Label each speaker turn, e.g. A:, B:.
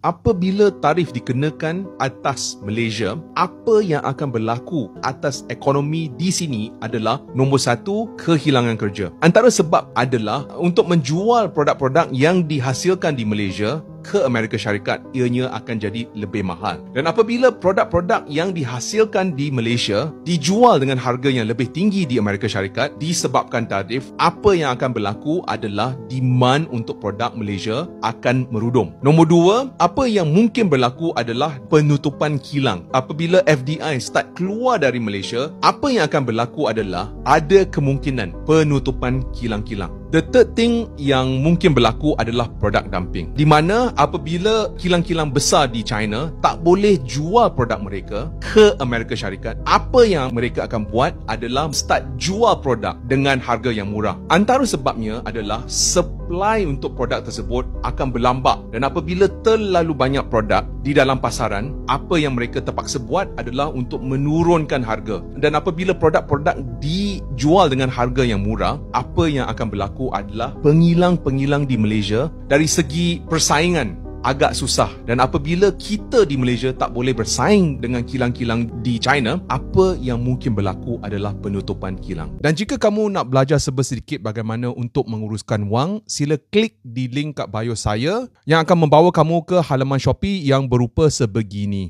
A: apabila tarif dikenakan atas Malaysia, apa yang akan berlaku atas ekonomi di sini adalah nombor satu, kehilangan kerja. Antara sebab adalah untuk menjual produk-produk yang dihasilkan di Malaysia ke Amerika Syarikat, ianya akan jadi lebih mahal. Dan apabila produk-produk yang dihasilkan di Malaysia dijual dengan harga yang lebih tinggi di Amerika Syarikat disebabkan tarif, apa yang akan berlaku adalah demand untuk produk Malaysia akan merudum. Nombor dua, apa yang mungkin berlaku adalah penutupan kilang. Apabila FDI start keluar dari Malaysia, apa yang akan berlaku adalah ada kemungkinan penutupan kilang-kilang. The third thing yang mungkin berlaku adalah product dumping, di mana apabila kilang-kilang besar di China tak boleh jual produk mereka ke Amerika Syarikat, apa yang mereka akan buat adalah start jual produk dengan harga yang murah. Antara sebabnya adalah supply untuk produk tersebut akan berlambak, dan apabila terlalu banyak produk di dalam pasaran, apa yang mereka terpaksa buat adalah untuk menurunkan harga. Dan apabila produk-produk dijual dengan harga yang murah, apa yang akan berlaku adalah pengilang-pengilang di Malaysia dari segi persaingan agak susah. Dan apabila kita di Malaysia tak boleh bersaing dengan kilang-kilang di China, apa yang mungkin berlaku adalah penutupan kilang. Dan jika kamu nak belajar sedikit bagaimana untuk menguruskan wang, sila klik di link kat bio saya yang akan membawa kamu ke halaman Shopee yang berupa sebegini.